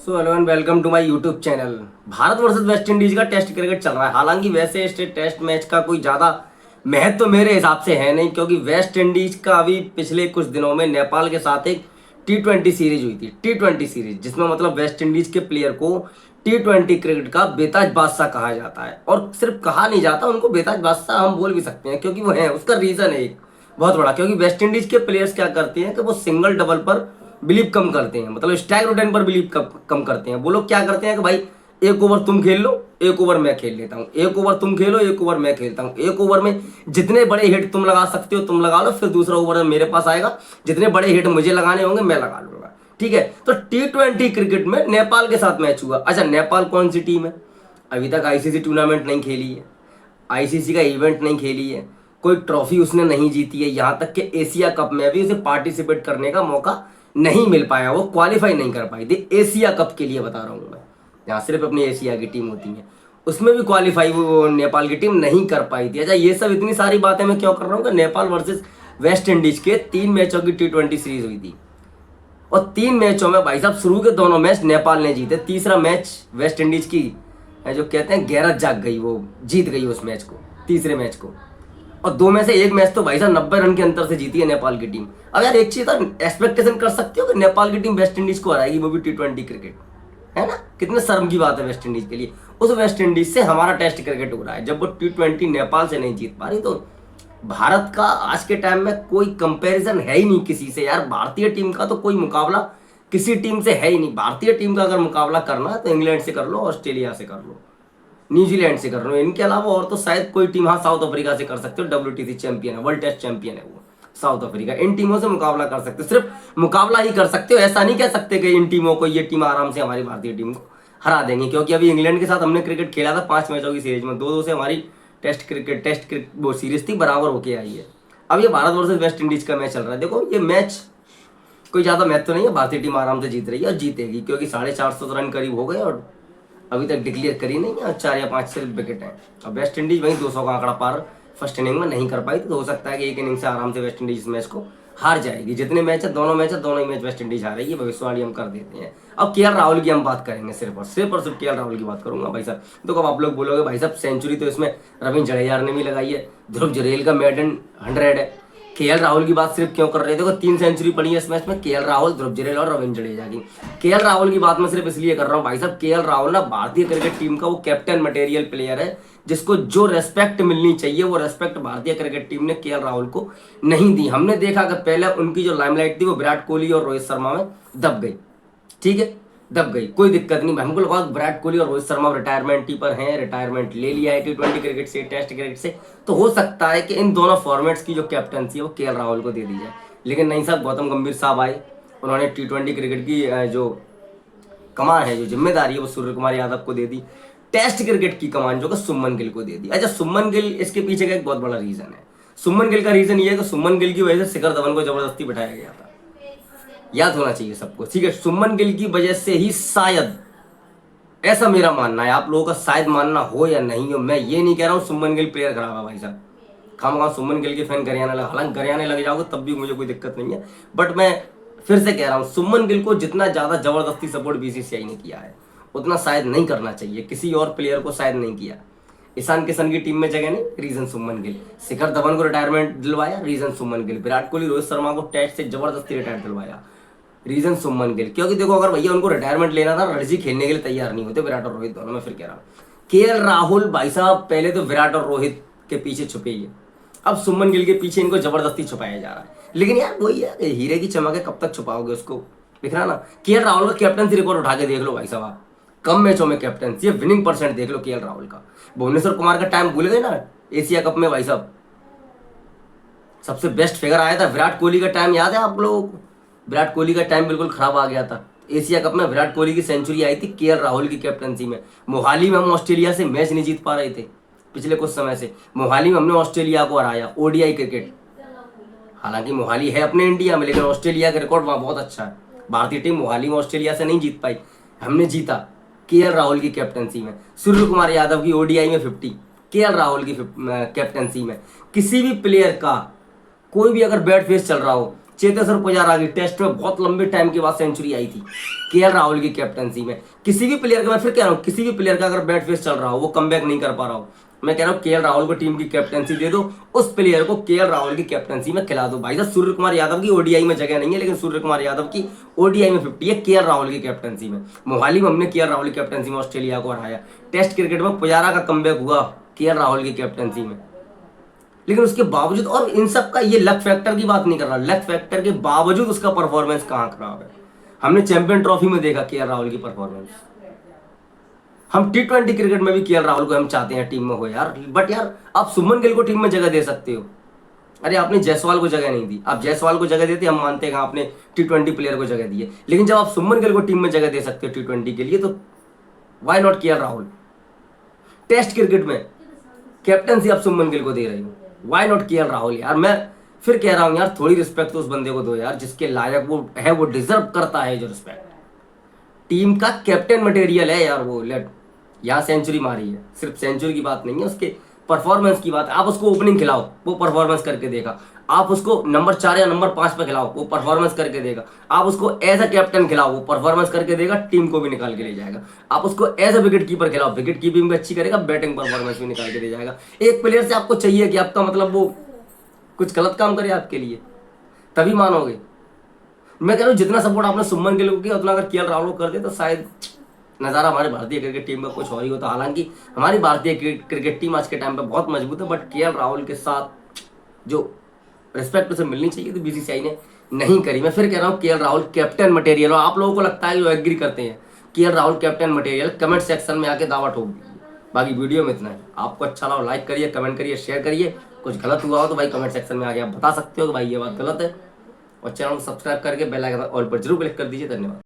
So hello and welcome to my YouTube channel. Bharat versus West Indies का test cricket चल रहा है। हालांकि वैसे इस टेस्ट मैच का कोई ज़्यादा महत्व तो मेरे हिसाब से है नहीं, क्योंकि वेस्ट इंडीज का अभी पिछले कुछ दिनों में नेपाल के साथ एक T20 सीरीज हुई थी। T20 सीरीज जिसमें मतलब वेस्ट इंडीज के प्लेयर को T20 क्रिकेट का बेताज बादशाह कहा जाता है। और सिर्फ कहा नहीं जाता, उनको बेताज बादशाह हम बोल भी सकते हैं, क्योंकि वो है। उसका रीज़न है एक बहुत बड़ा, क्योंकि वेस्ट इंडीज के प्लेयर्स क्या करते हैं कि वो सिंगल डबल पर बिलीव कम करते हैं, मतलब स्ट्राइक रोटेन पर बिलीव कम करते हैं। वो लोग क्या करते हैं कि भाई एक ओवर तुम खेल लो, एक ओवर मैं खेल लेता हूँ, एक ओवर तुम खेलो, एक ओवर मैं खेलता हूँ। एक ओवर में जितने बड़े हिट तुम लगा सकते हो तुम लगा लो, फिर दूसरा ओवर मेरे पास आएगा, जितने बड़े हिट मुझे लगाने होंगे मैं लगा लूंगा। ठीक है, तो T20 क्रिकेट में नेपाल के साथ मैच हुआ। अच्छा, नेपाल कौन सी टीम है? अभी तक आईसीसी टूर्नामेंट नहीं खेली है, आईसीसी का इवेंट नहीं खेली है, कोई ट्रॉफी उसने नहीं जीती है। यहाँ तक कि एशिया कप में भी उसे पार्टिसिपेट करने का मौका नहीं मिल पाया, वो क्वालिफाई नहीं कर पाई थी। एशिया कप के लिए बता रहा हूँ मैं, यहाँ सिर्फ अपनी एशिया की टीम होती है, उसमें भी क्वालिफाई वो नेपाल की टीम नहीं कर पाई थी। अच्छा, ये सब इतनी सारी बातें मैं क्यों कर रहा हूँ कि नेपाल वर्सेस वेस्ट इंडीज के 3 मैचों की T20 सीरीज हुई थी, और 3 मैचों में भाई साहब शुरू के दोनों मैच नेपाल ने जीते। तीसरा मैच वेस्ट इंडीज की जो कहते हैं गैरत जाग गई, वो जीत गई उस मैच को, तीसरे मैच को। और 2 में से एक मैच तो भाई साहब 90 रन के अंतर से जीती है नेपाल की टीम। अब यार एक चीज एक्सपेक्टेशन कर सकते हो कि नेपाल की टीम वेस्ट इंडीज को हराएगी, वो भी T20 क्रिकेट, है ना? कितने शर्म की बात है वेस्ट इंडीज के लिए। उस वेस्ट इंडीज से हमारा टेस्ट क्रिकेट हो रहा है, जब वो T20 नेपाल से नहीं जीत पा रही, तो भारत का आज के टाइम में कोई कंपैरिजन है ही नहीं किसी से। यार भारतीय टीम का तो कोई मुकाबला किसी टीम से है ही नहीं। भारतीय टीम का अगर मुकाबला करना है तो इंग्लैंड से कर लो, ऑस्ट्रेलिया से कर लो, न्यूजीलैंड से कर लो, इनके अलावा और तो शायद कोई टीम, हाँ साउथ अफ्रीका से कर सकते हो, WTC चैंपियन है, वर्ल्ड टेस्ट चैंपियन है वो साउथ अफ्रीका। इन टीमों से मुकाबला कर सकते हो, सिर्फ मुकाबला ही कर सकते हो। ऐसा नहीं कह सकते कि इन टीमों को, ये टीम आराम से हमारी भारतीय टीम को हरा देंगे, क्योंकि अभी इंग्लैंड के साथ हमने क्रिकेट खेला था 5 मैचों की सीरीज में, 2-2 से हमारी टेस्ट क्रिकेट वो सीरीज थी, बराबर होके आई है। अब ये भारत वर्सेस वेस्ट इंडीज का मैच चल रहा है। देखो ये मैच कोई ज़्यादा मैच तो नहीं है, भारतीय टीम आराम से जीत रही है और जीतेगी, क्योंकि 450 रन करीब हो गए और अभी तक डिक्लेयर करी नहीं है, 4 या 5 सिर्फ विकेट हैं। अब वेस्ट इंडीज वहीं 200 का आंकड़ा पार फर्स्ट इनिंग में नहीं कर पाई, तो हो सकता है कि एक इनिंग से आराम से वेस्ट इंडीज इस मैच को हार जाएगी। जितने मैच है दोनों ही मैच वेस्ट इंडीज हारेगी, भविष्यवाणी हम कर देते हैं। अब KL राहुल की हम बात करेंगे, सिर्फ और सिर्फ KL राहुल की बात करूंगा भाई साहब। तो कब आप लोग बोलोगे भाई साहब सेंचुरी तो इसमें रविंद्र जडेजा ने भी लगाई है, ध्रुव जुरैल का मेडन 100 है, KL राहुल की बात सिर्फ क्यों कर रहे थे? देखो 3 सेंचुरी पड़ी है इस मैच में, KL राहुल, ध्रुव जुरैल और रविंद्र जडेजा की। KL राहुल की बात मैं सिर्फ इसलिए कर रहा हूँ भाई साहब, KL राहुल ना भारतीय क्रिकेट टीम का वो कैप्टन मटेरियल प्लेयर है, जिसको जो रेस्पेक्ट मिलनी चाहिए वो रेस्पेक्ट भारतीय क्रिकेट टीम ने KL राहुल को नहीं दी। हमने देखा कि पहले उनकी जो लाइमलाइट थी वो विराट कोहली और रोहित शर्मा में दब गई, ठीक है, दब गई, कोई दिक्कत नहीं। हमको लगा विराट कोहली और रोहित शर्मा रिटायरमेंट ही पर हैं, रिटायरमेंट ले लिया है T20 क्रिकेट से, टेस्ट क्रिकेट से, तो हो सकता है कि इन दोनों फॉर्मेट्स की जो कैप्टनसी है वो KL राहुल को दे दी जाए। लेकिन नहीं साहब, गौतम गंभीर साहब आए, उन्होंने T20 क्रिकेट की जो कमान है, जो जिम्मेदारी है वो सूर्य कुमार यादव को दे दी। टेस्ट क्रिकेट की कमान जो कि सुमन गिल को दे दी। अच्छा, सुमन गिल, इसके पीछे का एक बहुत बड़ा रीजन है। सुमन गिल का रीजन ये है कि सुमन गिल की वजह से शिखर धवन को जबरदस्ती बिठाया गया था, याद होना चाहिए सबको, ठीक है। सुमन गिल की वजह से ही शायद, ऐसा मेरा मानना है, आप लोगों का शायद मानना हो या नहीं हो, मैं ये नहीं कह रहा हूँ सुमन गिल प्लेयर खराब है भाई साहब, खामखा सुमन गिल के फैन गरियाने लगा, हालांकि गरियाने लग जाओगे तब भी मुझे कोई दिक्कत नहीं है, बट मैं फिर से कह रहा हूँ सुमन गिल को जितना ज़्यादा जबरदस्ती सपोर्ट BCCI ने किया है उतना शायद नहीं करना चाहिए, किसी और प्लेयर को शायद नहीं किया। ईशान किशन की टीम में जगह नहीं, रीजन सुमन गिल। शिखर धवन को रिटायरमेंट दिलवाया, रीजन सुमन गिल। विराट कोहली रोहित शर्मा को टेस्ट से जबरदस्ती रिटायर दिलवाया, रीजन सुमन गिल। क्योंकि देखो अगर भैया उनको रिटायरमेंट लेना था, रणजी खेलने के लिए तैयार नहीं होते विराट और रोहित दोनों, मैं फिर कह रहा हूँ। KL राहुल भाई साहब पहले तो विराट और रोहित के पीछे छुपे ही है, अब सुमन गिल के पीछे इनको जबरदस्ती छुपाया जा रहा है। लेकिन यार वही है, हीरे की चमक है, कब तक छुपाओगे उसको, दिख रहा ना। KL राहुल का कैप्टनसी रिकॉर्ड उठा के देख लो भाई साहब आप, कम मैचों में कैप्टनसी, विनिंग परसेंट देख लो KL राहुल का। भुवनेश्वर कुमार का टाइम भूल गए ना एशिया कप में भाई साहब, सबसे बेस्ट फिगर आया था। विराट कोहली का टाइम याद है आप लोगों को? विराट कोहली का टाइम बिल्कुल खराब आ गया था। एशिया कप में विराट कोहली की सेंचुरी आई थी KL राहुल की कैप्टनसी में। मोहाली में हम ऑस्ट्रेलिया से मैच नहीं जीत पा रहे थे पिछले कुछ समय से, मोहाली में हमने ऑस्ट्रेलिया को हराया, ODI क्रिकेट। हालांकि मोहाली है अपने इंडिया में, लेकिन ऑस्ट्रेलिया का रिकॉर्ड वहाँ बहुत अच्छा है। भारतीय टीम मोहाली में ऑस्ट्रेलिया से नहीं जीत पाई, हमने जीता KL राहुल की कैप्टनसी में। सूर्य कुमार यादव की ODI में 50, KL राहुल की कैप्टनसी में। किसी भी प्लेयर का कोई भी अगर बैड फेस चल रहा हो, चेतेश्वर पुजारा की टेस्ट में बहुत लंबे टाइम के बाद सेंचुरी आई थी केएल राहुल की कैप्टनसी में। किसी भी प्लेयर का, मैं फिर कह रहा हूँ, किसी भी प्लेयर का अगर बैट फेस चल रहा हो, वो कमबैक नहीं कर पा रहा हो, मैं कह रहा हूँ केएल राहुल को टीम की कैप्टनसी दे दो, उस प्लेयर को केएल राहुल की कैप्टनसी में खिला दो। भाई साहब सूर्य कुमार यादव की ओडीआई में जगह नहीं है, लेकिन सूर्य कुमार यादव की ओडीआई में 50 है केएल राहुल की कैप्टनसी में। मोहाली में हमने केएल राहुल की कैप्टनसी में ऑस्ट्रेलिया को हराया। टेस्ट क्रिकेट में पुजारा का कमबैक हुआ केएल राहुल की कैप्टनसी में। लेकिन उसके बावजूद, और इन सब का, ये लक फैक्टर की बात नहीं कर रहा, लक फैक्टर के बावजूद उसका परफॉर्मेंस कहाँ खराब है। हमने चैंपियन ट्रॉफी में देखा केएल राहुल की परफॉर्मेंस। हम टी20 क्रिकेट में भी केएल राहुल को हम चाहते हैं टीम में हो यार, बट यार आप सुमन गिल को टीम में जगह दे सकते हो। अरे आपने जायसवाल को जगह नहीं दी, आप जायसवाल को जगह देते हम मानते हैं आपने टी20 प्लेयर को जगह दी है, लेकिन जब आप सुमन गिल को टीम में जगह दे सकते हो टी20 के लिए, तो why not KL Rahul. Test cricket में कैप्टनसी आप सुमन गिल को दे रही हो, व्हाई नॉट केएल राहुल। यार मैं फिर कह रहा हूं यार, थोड़ी रिस्पेक्ट तो उस बंदे को दो यार, जिसके लायक वो है, वो डिजर्व करता है जो रिस्पेक्ट। टीम का कैप्टन मटेरियल है यार वो। लेट यहाँ सेंचुरी मारी है, सिर्फ सेंचुरी की बात नहीं है, उसके परफॉर्मेंस की बात है। आप उसको ओपनिंग खिलाओ, वो परफॉर्मेंस करके देगा। आप उसको नंबर 4 या नंबर 5 पे खिलाओ, वो परफॉर्मेंस करके देगा। आप उसको एज अ कैप्टन खिलाओ, वो परफॉर्मेंस करके देगा, टीम को भी निकाल के ले जाएगा। आप उसको एज अ विकेट कीपर खिलाओ, विकेट कीपिंग भी अच्छी करेगा, बैटिंग परफॉर्मेंस भी निकाल के दे जाएगा। एक प्लेयर से आपको चाहिए कि आपका मतलब वो कुछ गलत काम करे आपके लिए, तभी मानोगे। मैं कह रहा हूँ जितना सपोर्ट आपने सुमन गिल को किया, उतना अगर केएल राहुल को कर दे तो शायद नज़ारा हमारे भारतीय क्रिकेट टीम का कुछ और ही होता। हालांकि हमारी भारतीय क्रिकेट टीम आज के टाइम पे बहुत मजबूत है, बट केएल राहुल के साथ जो रिस्पेक्ट उसे मिलनी चाहिए तो बीसीसीआई ने नहीं करी। मैं फिर कह रहा हूँ केएल राहुल कैप्टन मटेरियल। और आप लोगों को लगता है कि वो एग्री करते हैं KL Rahul captain material, comment section में आके दावा ठोक दीजिए। बाकी वीडियो में इतना है। आपको अच्छा लगा लाइक करिए, कमेंट करिए, शेयर करिए। कुछ गलत हुआ हो तो भाई कमेंट सेक्शन में आके आप बता सकते हो कि भाई ये बात गलत है। और चैनल को सब्सक्राइब करके बेल आइकन ऑल पर जरूर क्लिक कर दीजिए। धन्यवाद।